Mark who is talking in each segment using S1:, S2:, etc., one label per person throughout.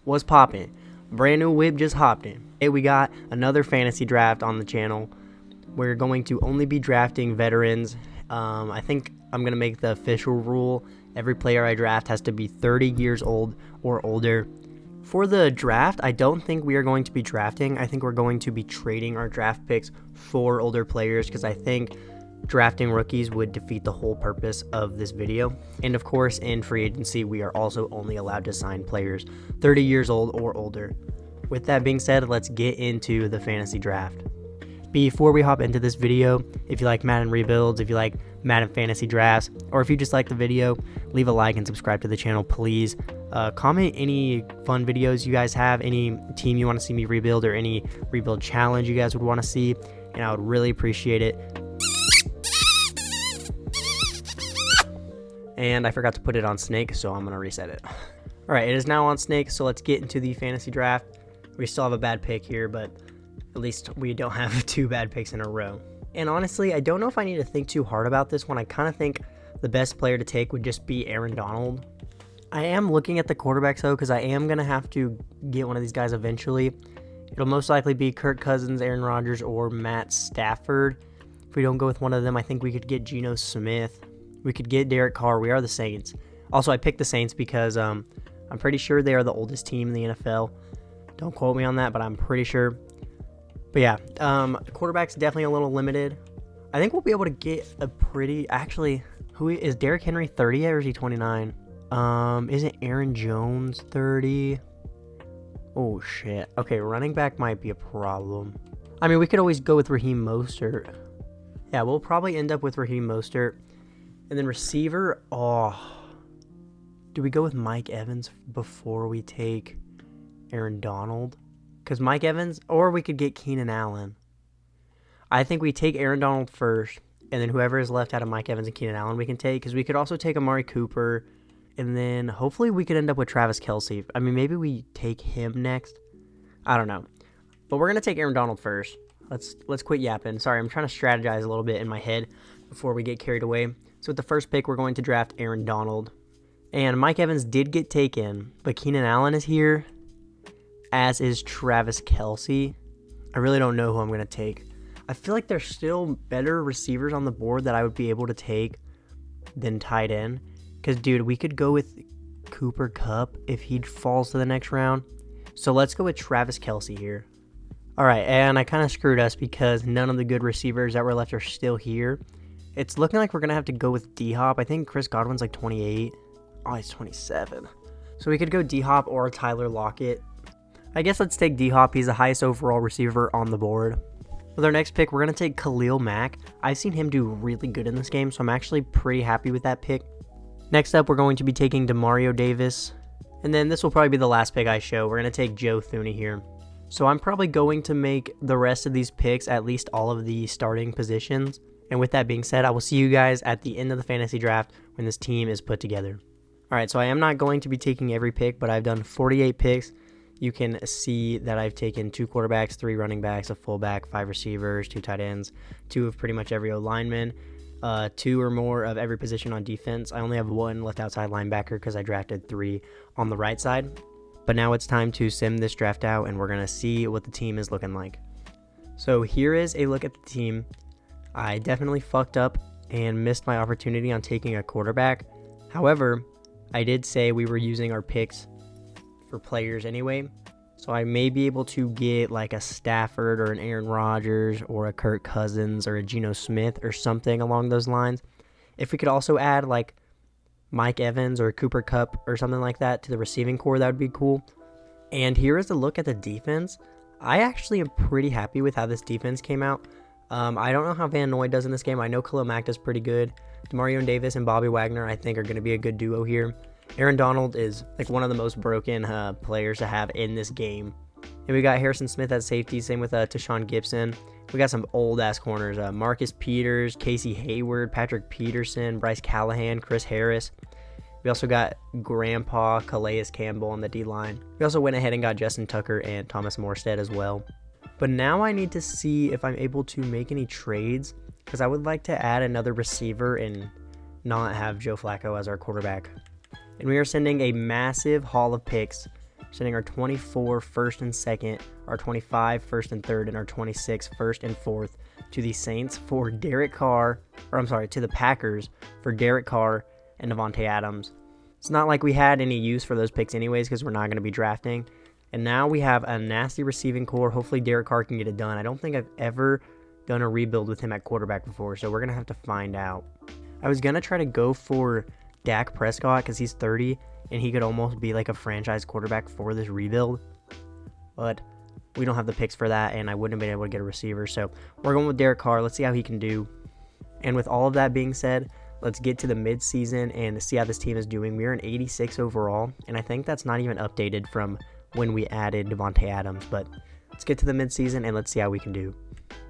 S1: What's poppin'? Brand new whip just hopped in. Hey, we got another fantasy draft on the channel. We're going to only be drafting veterans. I think I'm going to make the official rule. Every player I draft has to be 30 years old or older. For the draft, I don't think we are going to be drafting. I think we're going to be trading our draft picks for older players because I think drafting rookies would defeat the whole purpose of this video. And of course, in free agency, we are also only allowed to sign players 30 years old or older. With that being said, let's get into the fantasy draft. Before we hop into this video, if you like Madden rebuilds, if you like Madden fantasy drafts, or if you just like the video, leave a like and subscribe to the channel, please. Comment any fun videos you guys have, any team you want to see me rebuild, or any rebuild challenge you guys would want to see, and I would really appreciate it. And I forgot to put it on Snake, so I'm going to reset it. All right, it is now on Snake, so let's get into the fantasy draft. We still have a bad pick here, but at least we don't have two bad picks in a row. And honestly, I don't know if I need to think too hard about this one. I kind of think the best player to take would just be Aaron Donald. I am looking at the quarterbacks, though, because I am going to have to get one of these guys eventually. It'll most likely be Kirk Cousins, Aaron Rodgers, or Matt Stafford. If we don't go with one of them, I think we could get Geno Smith. We could get Derek Carr. We are the Saints. Also, I picked the Saints because I'm pretty sure they are the oldest team in the NFL. Don't quote me on that, but I'm pretty sure. But yeah, quarterback's definitely a little limited. I think we'll be able to get a pretty... Actually, who is Derrick Henry 30 yet, or is he 29? Isn't Aaron Jones 30? Oh, shit. Okay, running back might be a problem. I mean, we could always go with Raheem Mostert. Yeah, we'll probably end up with Raheem Mostert. And then receiver, do we go with Mike Evans before we take Aaron Donald? Because Mike Evans, or we could get Keenan Allen. I think we take Aaron Donald first, and then whoever is left out of Mike Evans and Keenan Allen we can take, because we could also take Amari Cooper, and then hopefully we could end up with Travis Kelce. I mean, maybe we take him next. I don't know. But we're going to take Aaron Donald first. Let's quit yapping. Sorry, I'm trying to strategize a little bit in my head before we get carried away. So with the first pick, we're going to draft Aaron Donald. And Mike Evans did get taken, but Keenan Allen is here, as is Travis Kelce. I really don't know who I'm going to take. I feel like there's still better receivers on the board that I would be able to take than tight end. Because, dude, we could go with Cooper Kupp if he falls to the next round. So let's go with Travis Kelce here. All right, and I kind of screwed us because none of the good receivers that were left are still here. It's looking like we're going to have to go with D-Hop. I think Chris Godwin's like 28. Oh, he's 27. So we could go D-Hop or Tyler Lockett. I guess let's take D-Hop. He's the highest overall receiver on the board. With our next pick, we're going to take Khalil Mack. I've seen him do really good in this game, so I'm actually pretty happy with that pick. Next up, we're going to be taking Demario Davis. And then this will probably be the last pick I show. We're going to take Joe Thuney here. So I'm probably going to make the rest of these picks, at least all of the starting positions. And with that being said, I will see you guys at the end of the fantasy draft when this team is put together. All right, so I am not going to be taking every pick, but I've done 48 picks. You can see that I've taken 2 quarterbacks, 3 running backs, a fullback, 5 receivers, 2 tight ends, 2 of pretty much every O-lineman, 2 or more of every position on defense. I only have 1 left outside linebacker because I drafted 3 on the right side. But now it's time to sim this draft out, and we're going to see what the team is looking like. So here is a look at the team. I definitely fucked up and missed my opportunity on taking a quarterback. However, I did say we were using our picks for players anyway. So I may be able to get like a Stafford or an Aaron Rodgers or a Kirk Cousins or a Geno Smith or something along those lines. If we could also add like Mike Evans or Cooper Kupp or something like that to the receiving core, that would be cool. And here is a look at the defense. I actually am pretty happy with how this defense came out. I don't know how Van Noy does in this game. I know Khalil Mack does pretty good. Demario Davis and Bobby Wagner, I think, are going to be a good duo here. Aaron Donald is like one of the most broken players to have in this game. And we got Harrison Smith at safety, same with Tashawn Gibson. We got some old-ass corners. Marcus Peters, Casey Hayward, Patrick Peterson, Bryce Callahan, Chris Harris. We also got Grandpa Calais Campbell on the D-line. We also went ahead and got Justin Tucker and Thomas Morstead as well. But now I need to see if I'm able to make any trades, because I would like to add another receiver and not have Joe Flacco as our quarterback. And we are sending a massive haul of picks sending our 24 first and second, our 25 first and third, and our 26 first and fourth to the Saints for to the Packers for Derek Carr and Davante Adams. It's not like we had any use for those picks anyways because we're not going to be drafting. And now we have a nasty receiving core. Hopefully Derek Carr can get it done. I don't think I've ever done a rebuild with him at quarterback before, so we're going to have to find out. I was going to try to go for Dak Prescott because he's 30 and he could almost be like a franchise quarterback for this rebuild. But we don't have the picks for that, and I wouldn't have been able to get a receiver. So we're going with Derek Carr. Let's see how he can do. And with all of that being said, let's get to the midseason and see how this team is doing. We are an 86 overall, and I think that's not even updated from when we added Davante Adams. But let's get to the midseason and let's see how we can do.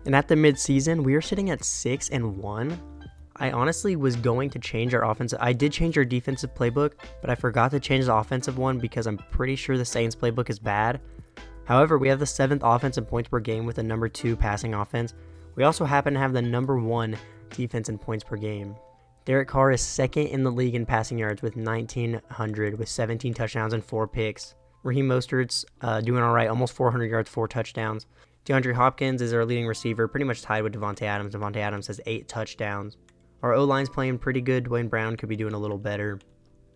S1: And at the midseason, we are sitting at 6-1. I honestly was going to change our offensive. I did change our defensive playbook, but I forgot to change the offensive one because I'm pretty sure the Saints playbook is bad. However, we have the 7th offense in points per game with the number 2 passing offense. We also happen to have the number 1 defense in points per game. Derek Carr is 2nd in the league in passing yards with 1,900 with 17 touchdowns and 4 picks. Raheem Mostert's doing all right, almost 400 yards, 4 touchdowns. DeAndre Hopkins is our leading receiver, pretty much tied with Davante Adams. Davante Adams has 8 touchdowns. Our O-line's playing pretty good. Dwayne Brown could be doing a little better.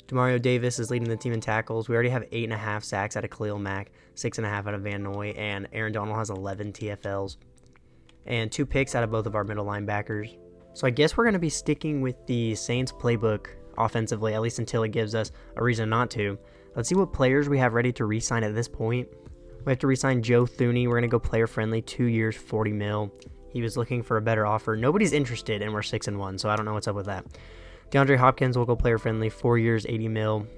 S1: Demario Davis is leading the team in tackles. We already have 8.5 sacks out of Khalil Mack, 6.5 out of Van Noy, and Aaron Donald has 11 TFLs. And 2 picks out of both of our middle linebackers. So I guess we're going to be sticking with the Saints playbook offensively, at least until it gives us a reason not to. Let's see what players we have ready to re-sign at this point. We have to re-sign Joe Thuney. We're going to go player friendly, 2 years, $40 million. He was looking for a better offer. Nobody's interested, and we're 6-1, so I don't know what's up with that. DeAndre Hopkins will go player friendly, 4 years, $80 million.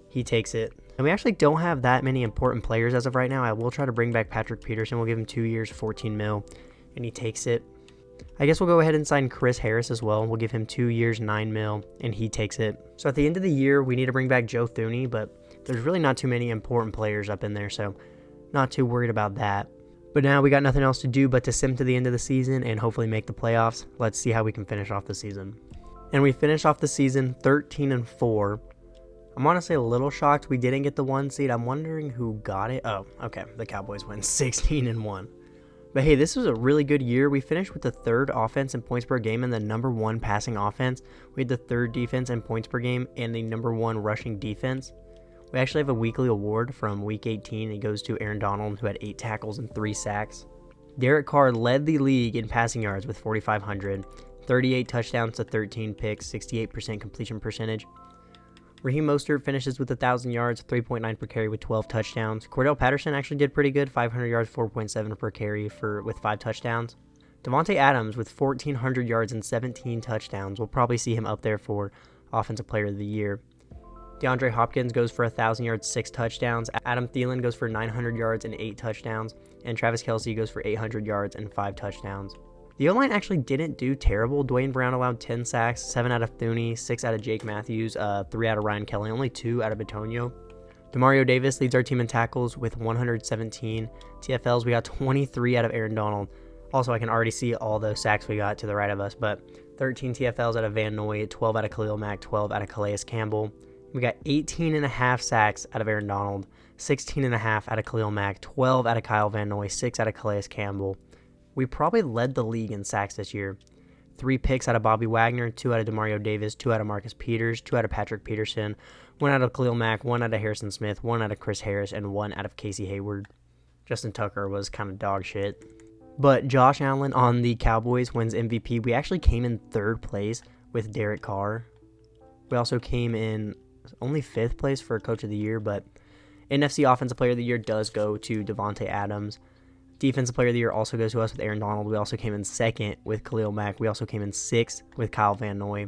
S1: He takes it. And we actually don't have that many important players as of right now. I will try to bring back Patrick Peterson. We'll give him 2 years, $14 million, and he takes it. I guess we'll go ahead and sign Chris Harris as well. We'll give him 2 years, $9 million, and he takes it. So at the end of the year, we need to bring back Joe Thuney, but there's really not too many important players up in there, so not too worried about that. But now we got nothing else to do but to sim to the end of the season and hopefully make the playoffs. Let's see how we can finish off the season. And we finished off the season 13-4. I'm honestly a little shocked we didn't get the 1 seed. I'm wondering who got it. Oh, okay. The Cowboys win 16-1. But hey, this was a really good year. We finished with the 3rd offense in points per game and the number 1 passing offense. We had the 3rd defense in points per game and the number 1 rushing defense. We actually have a weekly award from week 18. It goes to Aaron Donald, who had 8 tackles and 3 sacks. Derek Carr led the league in passing yards with 4,500, 38 touchdowns to 13 picks, 68% completion percentage. Raheem Mostert finishes with 1,000 yards, 3.9 per carry with 12 touchdowns. Cordell Patterson actually did pretty good, 500 yards, 4.7 per carry with 5 touchdowns. Davante Adams with 1,400 yards and 17 touchdowns. We'll probably see him up there for Offensive Player of the Year. DeAndre Hopkins goes for 1,000 yards, 6 touchdowns. Adam Thielen goes for 900 yards and 8 touchdowns. And Travis Kelce goes for 800 yards and 5 touchdowns. The O-line actually didn't do terrible. Dwayne Brown allowed 10 sacks, 7 out of Thuney, 6 out of Jake Matthews, 3 out of Ryan Kelly, only 2 out of Bitonio. Demario Davis leads our team in tackles with 117 TFLs. We got 23 out of Aaron Donald. Also, I can already see all the sacks we got to the right of us, but 13 TFLs out of Van Noy, 12 out of Khalil Mack, 12 out of Calais Campbell. We got 18.5 sacks out of Aaron Donald, 16.5 out of Khalil Mack, 12 out of Kyle Van Noy, 6 out of Calais Campbell. We probably led the league in sacks this year. 3 picks out of Bobby Wagner, 2 out of Demario Davis, 2 out of Marcus Peters, 2 out of Patrick Peterson, 1 out of Khalil Mack, 1 out of Harrison Smith, 1 out of Chris Harris, and 1 out of Casey Hayward. Justin Tucker was kind of dog shit. But Josh Allen on the Cowboys wins MVP. We actually came in 3rd place with Derek Carr. We also came in only 5th place for Coach of the Year, but NFC Offensive Player of the Year does go to Davante Adams. Defensive Player of the Year also goes to us with Aaron Donald. We also came in 2nd with Khalil Mack. We also came in 6th with Kyle Van Noy.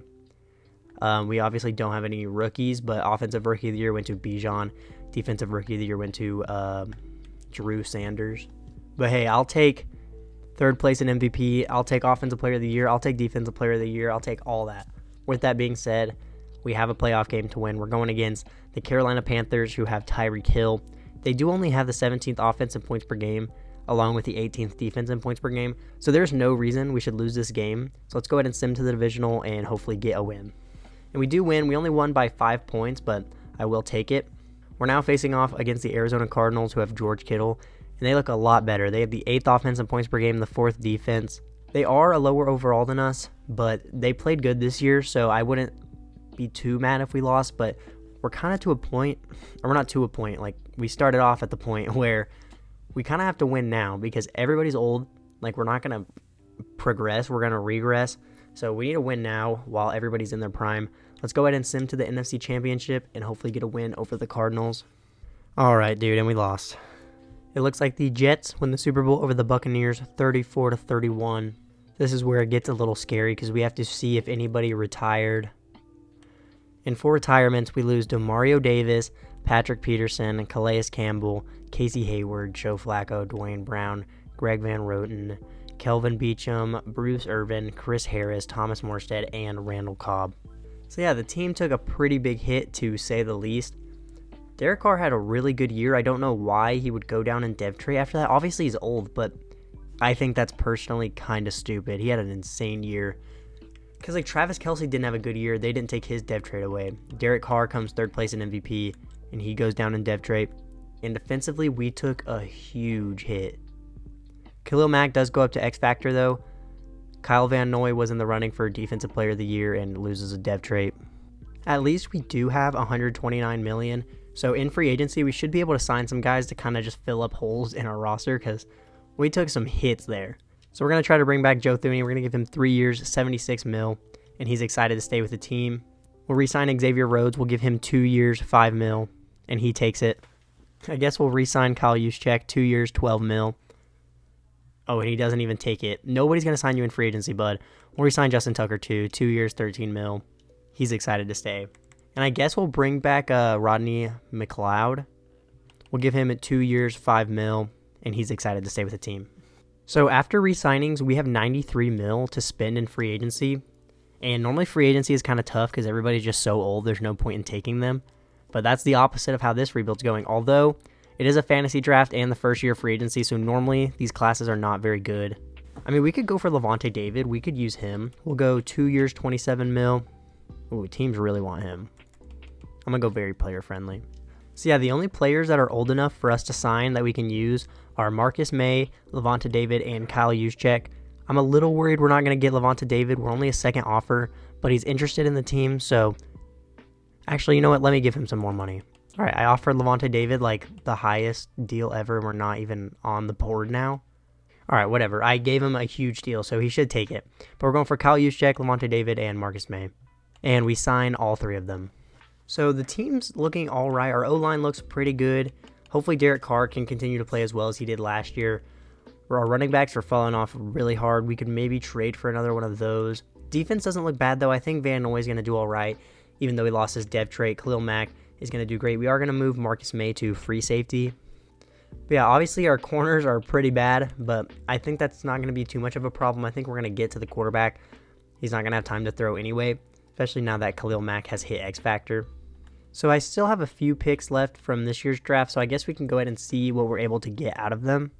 S1: We obviously don't have any rookies, but Offensive Rookie of the Year went to Bijan. Defensive Rookie of the Year went to Drew Sanders. But hey, I'll take 3rd place in MVP. I'll take Offensive Player of the Year. I'll take Defensive Player of the Year. I'll take all that. With that being said, we have a playoff game to win. We're going against the Carolina Panthers, who have Tyreek Hill. They do only have the 17th offense in points per game, along with the 18th defense in points per game. So there's no reason we should lose this game. So let's go ahead and sim to the divisional and hopefully get a win. And we do win. We only won by 5 points, but I will take it. We're now facing off against the Arizona Cardinals, who have George Kittle, and they look a lot better. They have the 8th offense in points per game, the 4th defense. They are a lower overall than us, but they played good this year, so I wouldn't be too mad if we lost, but we're kind of to a point, or we're not to a point, like we started off at the point where we kind of have to win now because everybody's old. Like, we're not going to progress, we're going to regress. So we need to win now while everybody's in their prime. Let's go ahead and sim to the NFC Championship and hopefully get a win over the Cardinals. All right, dude, and we lost. It looks like the Jets win the Super Bowl over the Buccaneers 34-31. This is where it gets a little scary because we have to see if anybody retired. And for retirements, we lose Demario Davis, Patrick Peterson, Calais Campbell, Casey Hayward, Joe Flacco, Dwayne Brown, Greg Van Roten, Kelvin Beachum, Bruce Irvin, Chris Harris, Thomas Morstead, and Randall Cobb. So yeah, the team took a pretty big hit, to say the least. Derek Carr had a really good year. I don't know why he would go down in dev tray after that. Obviously, he's old, but I think that's personally kind of stupid. He had an insane year. Because, like, Travis Kelce didn't have a good year. They didn't take his dev trade away. Derek Carr comes 3rd place in MVP, and he goes down in dev trade. And defensively, we took a huge hit. Khalil Mack does go up to X Factor, though. Kyle Van Noy was in the running for Defensive Player of the Year and loses a dev trait. At least we do have $129 million. So in free agency, we should be able to sign some guys to kind of just fill up holes in our roster because we took some hits there. So we're going to try to bring back Joe Thuney. We're going to give him 3 years, $76 million, and he's excited to stay with the team. We'll re-sign Xavier Rhodes. We'll give him 2 years, $5 million, and he takes it. I guess we'll re-sign Kyle Juszczyk, 2 years, $12 million. Oh, and he doesn't even take it. Nobody's going to sign you in free agency, bud. We'll re-sign Justin Tucker, too, 2 years, $13 million. He's excited to stay. And I guess we'll bring back Rodney McLeod. We'll give him 2 years, $5 million, and he's excited to stay with the team. So after re-signings, we have $93 million to spend in free agency. And normally free agency is kind of tough because everybody's just so old, there's no point in taking them. But that's the opposite of how this rebuild's going. Although it is a fantasy draft and the first year of free agency, so normally these classes are not very good. I mean, we could go for Levante David. We could use him. We'll go 2 years, $27 million. Ooh, teams really want him. I'm going to go very player-friendly. So yeah, the only players that are old enough for us to sign that we can use are Marcus May, Levante David, and Kyle Juszczyk. I'm a little worried we're not going to get Levante David. We're only a second offer, but he's interested in the team, so actually, you know what? Let me give him some more money. All right, I offered Levante David like the highest deal ever. We're not even on the board now. All right, whatever. I gave him a huge deal, so he should take it. But we're going for Kyle Juszczyk, Levante David, and Marcus May. And we sign all 3 of them. So the team's looking all right. Our O-line looks pretty good. Hopefully Derek Carr can continue to play as well as he did last year. Our running backs are falling off really hard. We could maybe trade for another one of those. Defense doesn't look bad, though. I think Van Noy is going to do all right, even though he lost his dev trait. Khalil Mack is going to do great. We are going to move Marcus May to free safety. But yeah, obviously our corners are pretty bad, but I think that's not going to be too much of a problem. I think we're going to get to the quarterback. He's not going to have time to throw anyway, especially now that Khalil Mack has hit X Factor. So I still have a few picks left from this year's draft, so I guess we can go ahead and see what we're able to get out of them.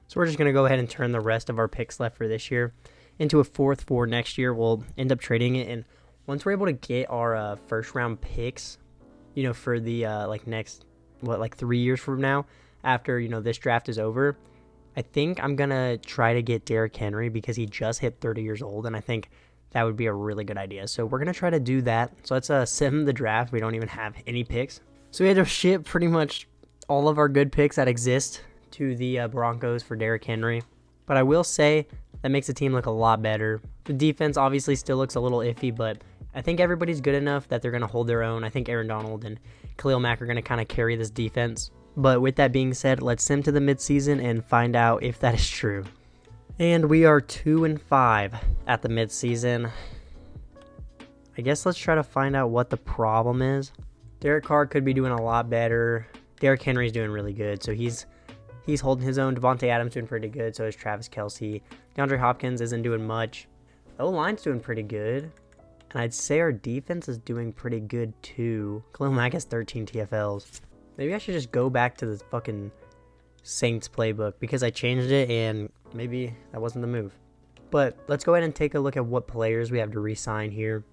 S1: So we're just going to go ahead and turn the rest of our picks left for this year into a 4th for next year. We'll end up trading it, and once we're able to get our first round picks, you know, for the next 3 years from now, after, you know, this draft is over, I think I'm going to try to get Derrick Henry because he just hit 30 years old, and I think that would be a really good idea. So we're going to try to do that. So let's sim the draft. We don't even have any picks. So we had to ship pretty much all of our good picks that exist to the Broncos for Derrick Henry. But I will say that makes the team look a lot better. The defense obviously still looks a little iffy, but I think everybody's good enough that they're going to hold their own. I think Aaron Donald and Khalil Mack are going to kind of carry this defense. But with that being said, let's sim to the midseason and find out if that is true. And we are 2-5 at the midseason. I guess let's try to find out what the problem is. Derek Carr could be doing a lot better. Derrick Henry's doing really good, so he's holding his own. Devontae Adams doing pretty good, so is Travis Kelce. DeAndre Hopkins isn't doing much. The O-line's doing pretty good. And I'd say our defense is doing pretty good too. Khalil Mack has 13 TFLs. Maybe I should just go back to the fucking Saints playbook because I changed it and maybe that wasn't the move. But let's go ahead and take a look at what players we have to re-sign here.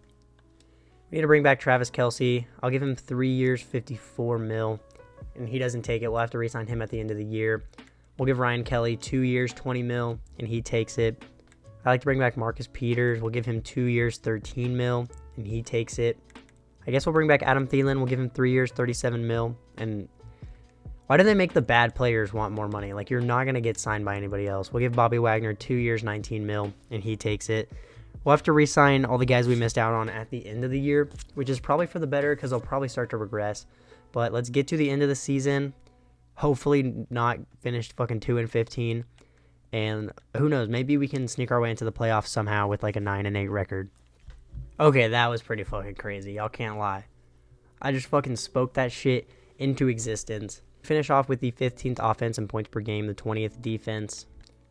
S1: We need to bring back Travis Kelce. I'll give him 3 years, $54 million. and he doesn't take it, we'll have to re-sign him at the end of the year. We'll give Ryan Kelly 2 years, 20 mil, and he takes it. I like to bring back Marcus Peters. We'll give him 2 years, 13 mil, and he takes it. I guess we'll bring back Adam Thielen. We'll give him 3 years, 37 mil. And why do they make the bad players want more money? Like, you're not going to get signed by anybody else. We'll give Bobby Wagner 2 years, 19 mil, and he takes it. We'll have to re-sign all the guys we missed out on at the end of the year, which is probably for the better because they'll probably start to regress. But let's get to the end of the season. Hopefully not finish fucking 2-15. And who knows, maybe we can sneak our way into the playoffs somehow with like a 9-8 record. Okay, that was pretty fucking crazy. Y'all can't lie. I just fucking spoke that shit into existence. Finish off with the 15th offense in points per game, the 20th defense.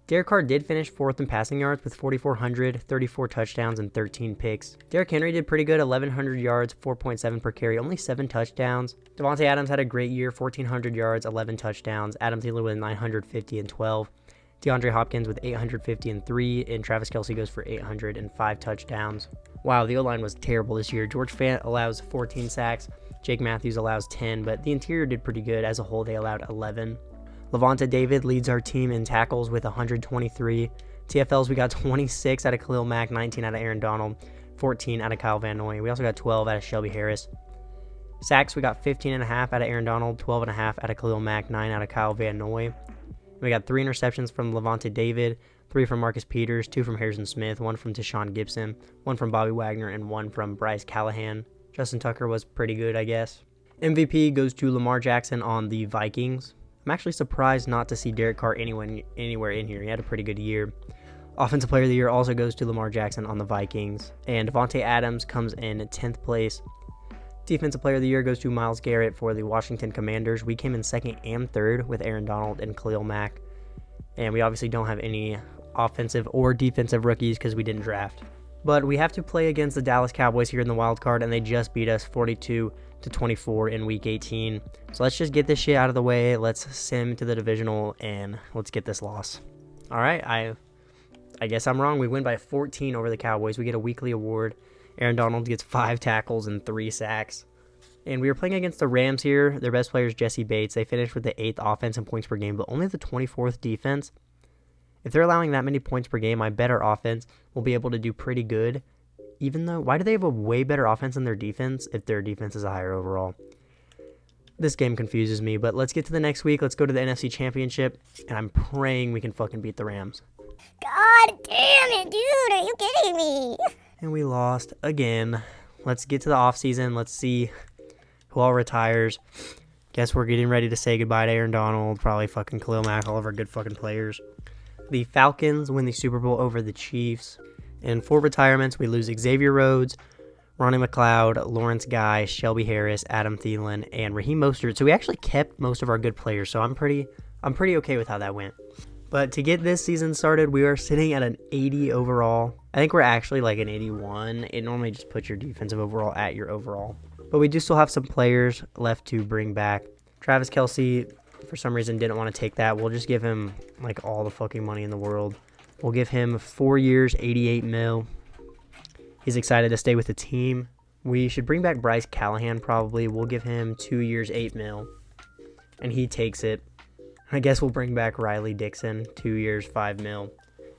S1: Derek Carr did finish 4th in passing yards with 4,400, 34 touchdowns, and 13 picks. Derrick Henry did pretty good, 1,100 yards, 4.7 per carry, only 7 touchdowns. Davante Adams had a great year, 1,400 yards, 11 touchdowns. Adam Thielen with 950 and 12. DeAndre Hopkins with 850 and 3, and Travis Kelce goes for 805 touchdowns. Wow, the O-line was terrible this year. George Fant allows 14 sacks. Jake Matthews allows 10, but the interior did pretty good. As a whole, they allowed 11. Levante David leads our team in tackles with 123. TFLs, we got 26 out of Khalil Mack, 19 out of Aaron Donald, 14 out of Kyle Van Noy. We also got 12 out of Shelby Harris. Sacks, we got 15.5 out of Aaron Donald, 12.5 out of Khalil Mack, 9 out of Kyle Van Noy. We got 3 interceptions from Levante David, 3 from Marcus Peters, 2 from Harrison Smith, 1 from Tashawn Gibson, 1 from Bobby Wagner, and 1 from Bryce Callahan. Justin Tucker was pretty good, I guess. MVP goes to Lamar Jackson on the Vikings. I'm actually surprised not to see Derek Carr anywhere in here. He had a pretty good year. Offensive Player of the Year also goes to Lamar Jackson on the Vikings. And Davante Adams comes in 10th place. Defensive Player of the Year goes to Myles Garrett for the Washington Commanders. We came in 2nd and 3rd with Aaron Donald and Khalil Mack. And we obviously don't have any offensive or defensive rookies because we didn't draft. But we have to play against the Dallas Cowboys here in the wild card, and they just beat us 42-24 in Week 18. So let's just get this shit out of the way. Let's sim to the divisional, and let's get this loss. All right, I guess I'm wrong. We win by 14 over the Cowboys. We get a weekly award. Aaron Donald gets 5 tackles and 3 sacks. And we were playing against the Rams here. Their best player is Jesse Bates. They finished with the 8th offense in points per game, but only the 24th defense. If they're allowing that many points per game, I bet our offense will be able to do pretty good. Even though, why do they have a way better offense than their defense if their defense is a higher overall? This game confuses me, but let's get to the next week. Let's go to the NFC Championship, and I'm praying we can fucking beat the Rams.
S2: God damn it, dude. Are you kidding me?
S1: And we lost again. Let's get to the offseason. Let's see who all retires. Guess we're getting ready to say goodbye to Aaron Donald, probably fucking Khalil Mack, all of our good fucking players. The Falcons win the Super Bowl over the Chiefs. And for retirements, we lose Xavier Rhodes, Ronnie McLeod, Lawrence Guy, Shelby Harris, Adam Thielen, and Raheem Mostert. So we actually kept most of our good players, so I'm pretty okay with how that went. But to get this season started, we are sitting at an 80 overall. I think we're actually like an 81. It normally just puts your defensive overall at your overall. But we do still have some players left to bring back. Travis Kelce, for some reason, didn't want to take that. We'll just give him like all the fucking money in the world. We'll give him 4 years, 88 mil. He's excited to stay with the team. We should bring back Bryce Callahan probably. We'll give him 2 years, 8 mil. And he takes it. I guess we'll bring back Riley Dixon, 2 years, 5 mil.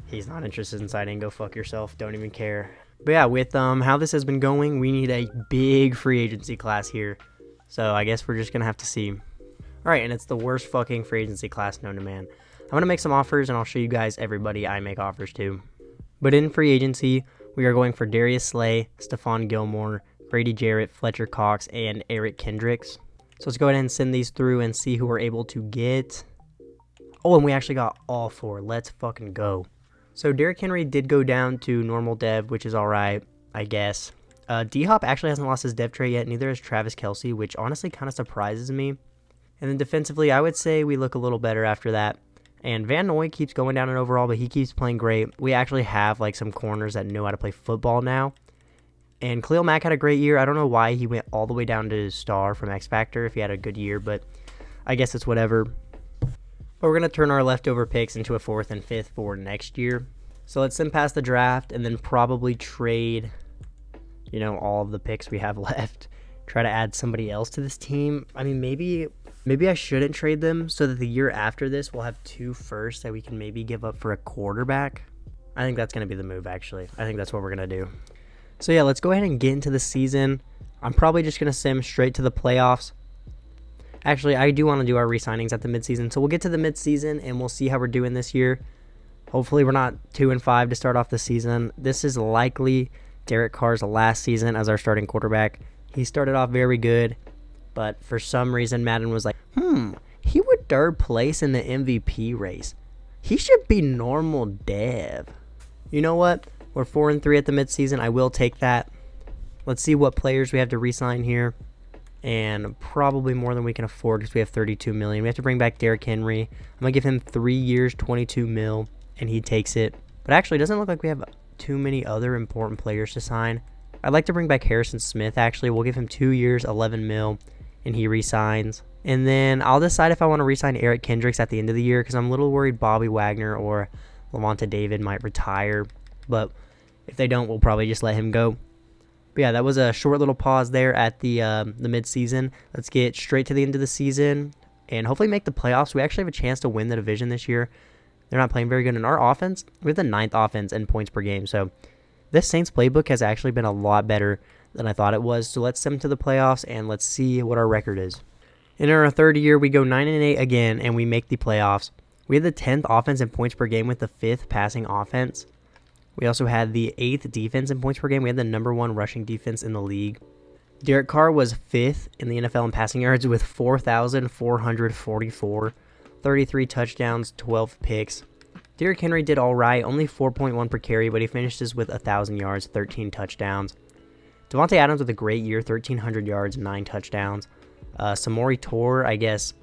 S1: He's not interested in signing. Go fuck yourself. Don't even care. But yeah, with how this has been going, we need a big free agency class here. So I guess we're just going to have to see. Alright, and it's the worst fucking free agency class known to man. I'm going to make some offers, and I'll show you guys everybody I make offers to. But in free agency, we are going for Darius Slay, Stephon Gilmore, Brady Jarrett, Fletcher Cox, and Eric Kendricks. So let's go ahead and send these through and see who we're able to get. Oh, and we actually got all 4. Let's fucking go. So Derrick Henry did go down to normal dev, which is alright, I guess. D-Hop actually hasn't lost his dev trait yet, neither has Travis Kelce, which honestly kind of surprises me. And then defensively, I would say we look a little better after that. And Van Noy keeps going down in overall, but he keeps playing great. We actually have like some corners that know how to play football now. And Khalil Mack had a great year. I don't know why he went all the way down to star from X Factor if he had a good year, but I guess it's whatever. But we're going to turn our leftover picks into a 4th and 5th for next year. So let's then pass the draft and then probably trade, all of the picks we have left. Try to add somebody else to this team. I mean, maybe Maybe I shouldn't trade them so that the year after this we'll have 2 firsts that we can maybe give up for a quarterback. I think that's going to be the move, actually. I think that's what we're going to do. So yeah, let's go ahead and get into the season. I'm probably just going to sim straight to the playoffs. Actually, I do want to do our re-signings at the midseason. So we'll get to the midseason and we'll see how we're doing this year. Hopefully we're not 2-5 to start off the season. This is likely Derek Carr's last season as our starting quarterback. He started off very good, but for some reason Madden was like, he would 3rd place in the MVP race. He should be normal dev. You know what? We're 4-3 at the midseason. I will take that. Let's see what players we have to re-sign here. And probably more than we can afford because we have $32 million. We have to bring back Derrick Henry. I'm going to give him 3 years, $22 million, and he takes it. But actually, it doesn't look like we have too many other important players to sign. I'd like to bring back Harrison Smith, actually. We'll give him 2 years, $11 million, and he re-signs. And then I'll decide if I want to re-sign Eric Kendricks at the end of the year because I'm a little worried Bobby Wagner or Lavonte David might retire. But if they don't, we'll probably just let him go. But yeah, that was a short little pause there at the mid-season. Let's get straight to the end of the season and hopefully make the playoffs. We actually have a chance to win the division this year. They're not playing very good in our offense. We have the 9th offense in points per game. So this Saints playbook has actually been a lot better than I thought it was. So let's send them to the playoffs and let's see what our record is. In our 3rd year, we go 9-8 again and we make the playoffs. We have the 10th offense in points per game with the 5th passing offense. We also had the 8th defense in points per game. We had the number 1 rushing defense in the league. Derek Carr was 5th in the NFL in passing yards with 4,444, 33 touchdowns, 12 picks. Derrick Henry did all right, only 4.1 per carry, but he finishes with 1,000 yards, 13 touchdowns. Devontae Adams with a great year, 1,300 yards, 9 touchdowns. Samori Toure, I guess,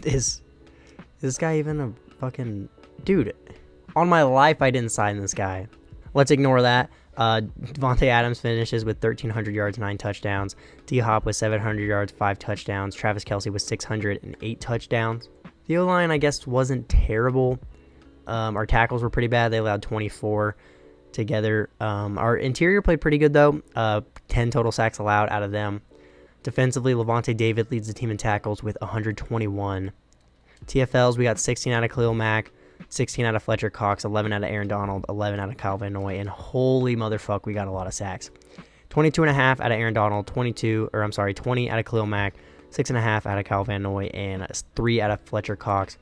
S1: is this guy even a fucking dude? On my life, I didn't sign this guy. Let's ignore that. Devontae Adams finishes with 1,300 yards, 9 touchdowns. D-Hop with 700 yards, 5 touchdowns. Travis Kelce with 608 touchdowns. The O-line, I guess, wasn't terrible. Our tackles were pretty bad. They allowed 24 together. Our interior played pretty good, though. 10 total sacks allowed out of them. Defensively, Lavonte David leads the team in tackles with 121. TFLs, we got 16 out of Khalil Mack, 16 out of Fletcher Cox, 11 out of Aaron Donald, 11 out of Kyle Van Noy, and holy motherfuck, we got a lot of sacks. 22.5 out of Aaron Donald, 20 out of Khalil Mack, 6.5 out of Kyle Van Noy, and 3 out of Fletcher Cox.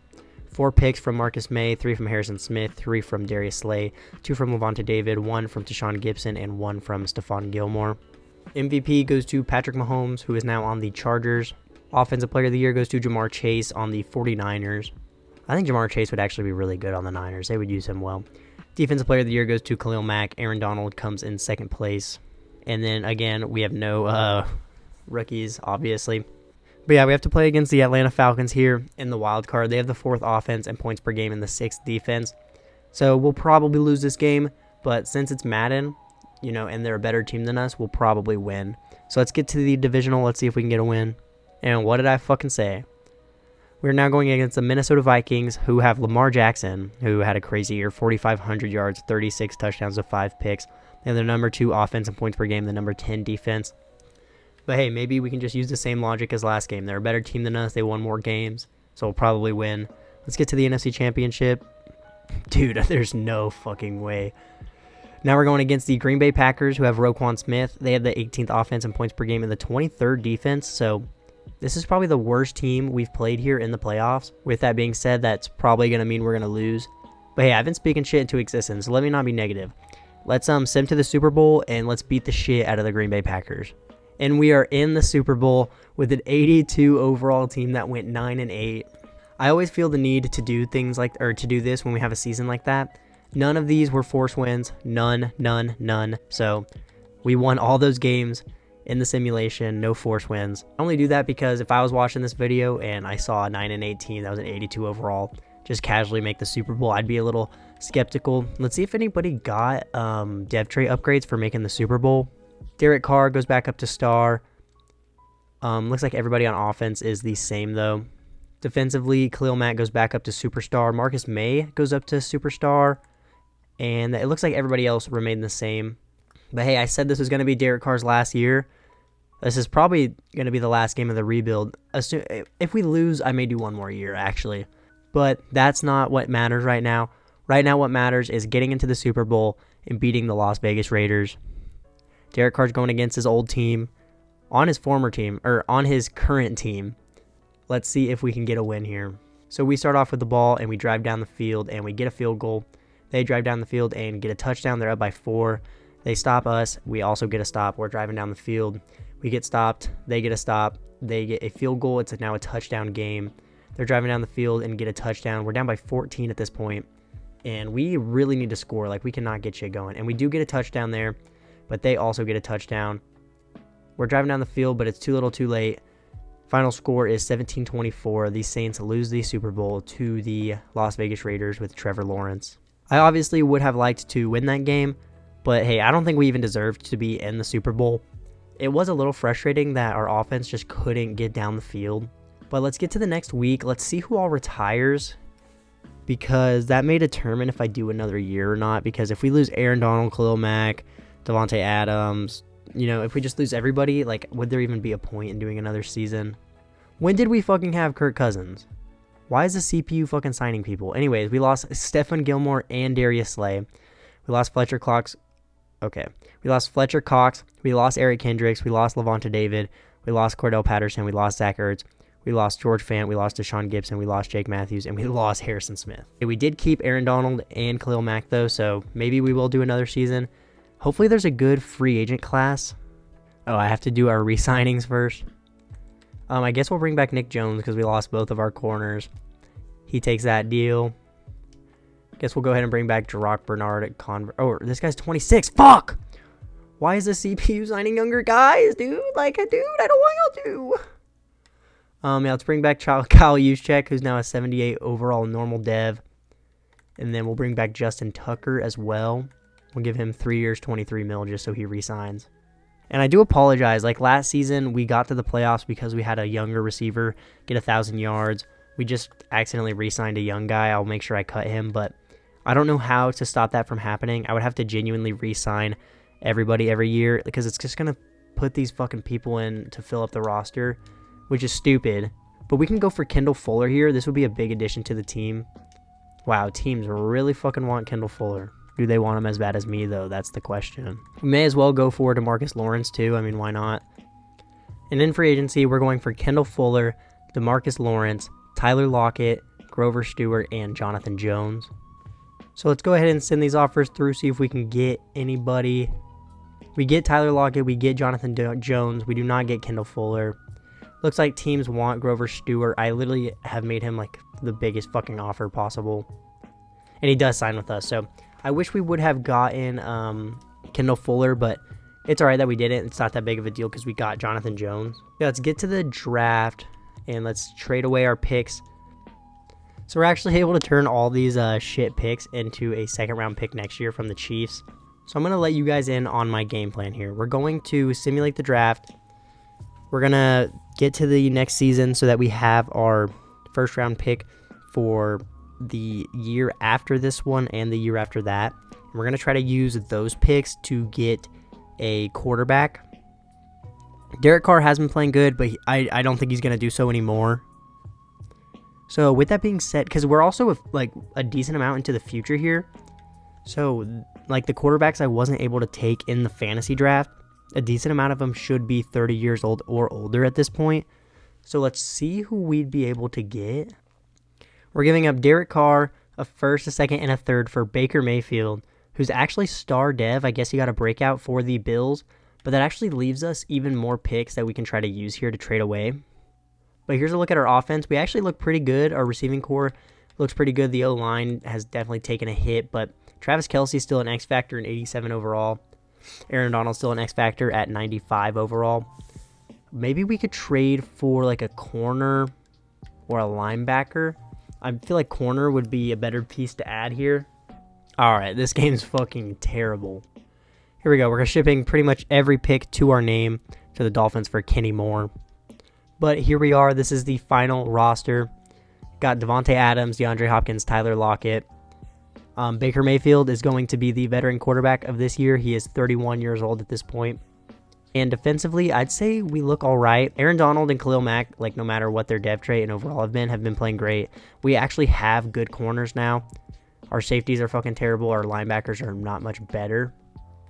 S1: 4 picks from Marcus May, 3 from Harrison Smith, 3 from Darius Slay, 2 from Lavonte David, 1 from Tashawn Gibson, and 1 from Stephon Gilmore. MVP goes to Patrick Mahomes, who is now on the Chargers. Offensive Player of the Year goes to Jamar Chase on the 49ers. I think Jamar Chase would actually be really good on the Niners. They would use him well. Defensive Player of the Year goes to Khalil Mack. Aaron Donald comes in 2nd place. And then, again, we have no rookies, obviously. But yeah, we have to play against the Atlanta Falcons here in the wild card. They have the 4th offense and points per game and the 6th defense. So we'll probably lose this game. But since it's Madden, and they're a better team than us, we'll probably win. So let's get to the divisional. Let's see if we can get a win. And what did I fucking say? We're now going against the Minnesota Vikings, who have Lamar Jackson, who had a crazy year, 4,500 yards, 36 touchdowns with 5 picks. They have the number 2 offense and points per game, the number 10 defense. But hey, maybe we can just use the same logic as last game. They're a better team than us. They won more games, so we'll probably win. Let's get to the NFC Championship. Dude, there's no fucking way. Now we're going against the Green Bay Packers, who have Roquan Smith. They have the 18th offense and points per game and the 23rd defense, so this is probably the worst team we've played here in the playoffs. With that being said, that's probably going to mean we're going to lose. But hey, I've been speaking shit into existence, so let me not be negative. Let's sim to the Super Bowl, and let's beat the shit out of the Green Bay Packers. And we are in the Super Bowl with an 82 overall team that went 9-8. I always feel the need to do things to do this when we have a season like that. None of these were forced wins. None. So we won all those games in the simulation, no force wins. I only do that because if I was watching this video and I saw a 9-8 team that was an 82 overall just casually make the Super Bowl, I'd be a little skeptical. Let's see if anybody got dev trait upgrades for making the Super Bowl. Derek Carr goes back up to star. Looks like everybody on offense is the same though. Defensively, Khalil Mack goes back up to superstar. Marcus May goes up to superstar. And it looks like everybody else remained the same. But hey, I said this was going to be Derek Carr's last year. This is probably going to be the last game of the rebuild. If we lose, I may do one more year, actually. But that's not what matters right now. Right now, what matters is getting into the Super Bowl and beating the Las Vegas Raiders. Derek Carr's going against his old team, on his former team, or on his current team. Let's see if we can get a win here. So we start off with the ball, and we drive down the field, and we get a field goal. They drive down the field and get a touchdown. They're up by 4. They stop us. We also get a stop. We're driving down the field. We get stopped. They get a stop. They get a field goal. It's now a touchdown game. They're driving down the field and get a touchdown. We're down by 14 at this point, and we really need to score. Like, we cannot get shit going. And we do get a touchdown there, but they also get a touchdown. We're driving down the field, but it's too little too late. Final score is 17-24. The Saints lose the Super Bowl to the Las Vegas Raiders with Trevor Lawrence. I obviously would have liked to win that game, but hey, I don't think we even deserved to be in the Super Bowl. It was a little frustrating that our offense just couldn't get down the field. But let's get to the next week. Let's see who all retires, because that may determine if I do another year or not. Because if we lose Aaron Donald, Khalil Mack, Devontae Adams, if we just lose everybody, like, would there even be a point in doing another season? When did we fucking have Kirk Cousins? Why is the CPU fucking signing people? Anyways, we lost Stephon Gilmore and Darius Slay. We lost Fletcher Cox. Okay. We lost Fletcher Cox. We lost Eric Kendricks. We lost Levante David. We lost Cordell Patterson. We lost Zach Ertz. We lost George Fant. We lost Deshaun Gibson. We lost Jake Matthews. And we lost Harrison Smith. We did keep Aaron Donald and Khalil Mack, though, so maybe we will do another season. Hopefully there's a good free agent class. Oh, I have to do our re-signings first. I guess we'll bring back Nick Jones because we lost both of our corners. He takes that deal. Guess we'll go ahead and bring back Jarrah Bernard at Convert. Oh, this guy's 26. Fuck! Why is the CPU signing younger guys, dude? Like, dude, I don't want y'all to. Yeah, let's bring back Kyle Juszczyk, who's now a 78 overall normal dev. And then we'll bring back Justin Tucker as well. We'll give him 3 years, 23 mil, just so he resigns. And I do apologize. Like, last season, we got to the playoffs because we had a younger receiver get 1,000 yards. We just accidentally re-signed a young guy. I'll make sure I cut him, but I don't know how to stop that from happening. I would have to genuinely re-sign everybody every year because it's just going to put these fucking people in to fill up the roster, which is stupid. But we can go for Kendall Fuller here. This would be a big addition to the team. Wow, teams really fucking want Kendall Fuller. Do they want him as bad as me, though? That's the question. We may as well go for DeMarcus Lawrence, too. I mean, why not? And in free agency, we're going for Kendall Fuller, DeMarcus Lawrence, Tyler Lockett, Grover Stewart, and Jonathan Jones. So let's go ahead and send these offers through, see if we can get anybody. We get Tyler Lockett, we get Jonathan Jones. We do not get Kendall Fuller. Looks like teams want Grover Stewart. I literally have made him like the biggest fucking offer possible. And he does sign with us, so I wish we would have gotten Kendall Fuller, but it's all right that we didn't. It's not that big of a deal because we got Jonathan Jones. Yeah, let's get to the draft, and let's trade away our picks. So we're actually able to turn all these shit picks into a second-round pick next year from the Chiefs. So I'm going to let you guys in on my game plan here. We're going to simulate the draft. We're going to get to the next season so that we have our first-round pick for the year after this one and the year after that. We're going to try to use those picks to get a quarterback. Derek Carr has been playing good, but I don't think he's going to do so anymore. So with that being said, because we're also like a decent amount into the future here, so like the quarterbacks I wasn't able to take in the fantasy draft, a decent amount of them should be 30 years old or older at this point. So let's see who we'd be able to get. We're giving up Derek Carr, a first, a second, and a third for Baker Mayfield, who's actually star dev. I guess he got a breakout for the Bills, but that actually leaves us even more picks that we can try to use here to trade away. But here's a look at our offense. We actually look pretty good. Our receiving core looks pretty good. The O-line has definitely taken a hit, but Travis Kelce's still an X factor at 87 overall. Aaron Donald's still an X factor at 95 overall. Maybe we could trade for like a corner or a linebacker. I feel like corner would be a better piece to add here. Alright, this game's fucking terrible. Here we go. We're shipping pretty much every pick to our name to the Dolphins for Kenny Moore. But here we are. This is the final roster. Got Devontae Adams, DeAndre Hopkins, Tyler Lockett. Baker Mayfield is going to be the veteran quarterback of this year. He is 31 years old at this point. And defensively, I'd say we look all right. Aaron Donald and Khalil Mack, like no matter what their depth trait and overall have been playing great. We actually have good corners now. Our safeties are fucking terrible. Our linebackers are not much better.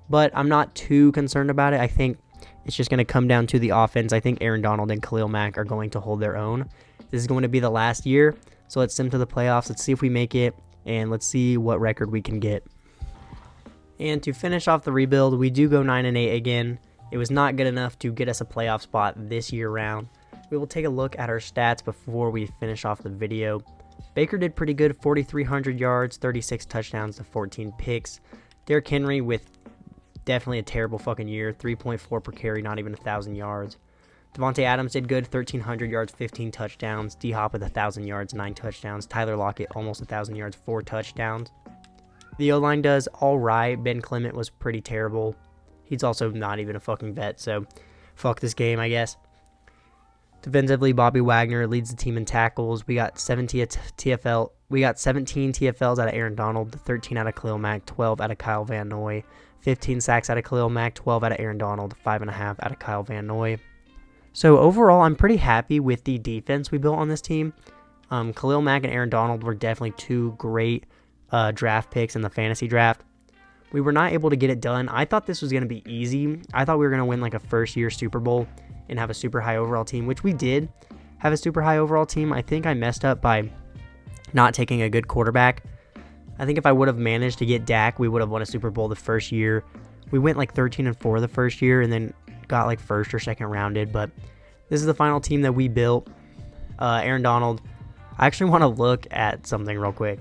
S1: But I'm not too concerned about it. I think it's just going to come down to the offense. I think Aaron Donald and Khalil Mack are going to hold their own. This is going to be the last year. So let's sim to the playoffs. Let's see if we make it. And let's see what record we can get. And to finish off the rebuild, we do go 9-8 again. It was not good enough to get us a playoff spot this year round. We will take a look at our stats before we finish off the video. Baker did pretty good, 4,300 yards, 36 touchdowns to 14 picks. Derrick Henry with definitely a terrible fucking year, 3.4 per carry, not even 1,000 yards. Devontae Adams did good, 1,300 yards, 15 touchdowns. D-Hop with 1,000 yards, 9 touchdowns. Tyler Lockett almost 1,000 yards, 4 touchdowns. The O-line does all right. Ben Clement was pretty terrible. He's also not even a fucking vet, so fuck this game, I guess. Defensively, Bobby Wagner leads the team in tackles. We got 17 TFLs out of Aaron Donald, 13 out of Khalil Mack, 12 out of Kyle Van Noy, 15 sacks out of Khalil Mack, 12 out of Aaron Donald, 5.5 out of Kyle Van Noy. So overall, I'm pretty happy with the defense we built on this team. Khalil Mack and Aaron Donald were definitely two great draft picks in the fantasy draft. We were not able to get it done. I thought this was going to be easy. I thought we were going to win like a first-year Super Bowl and have a super high overall team, which we did have a super high overall team. I think I messed up by not taking a good quarterback. I think if I would have managed to get Dak, we would have won a Super Bowl the first year. We went like 13-4 the first year and then got like first or second rounded, but this is the final team that we built. Aaron Donald. I actually want to look at something real quick.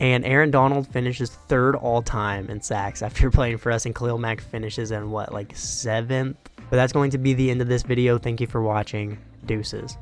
S1: And Aaron Donald finishes third all-time in sacks after playing for us, and Khalil Mack finishes in, what, like 7th? But that's going to be the end of this video. Thank you for watching. Deuces.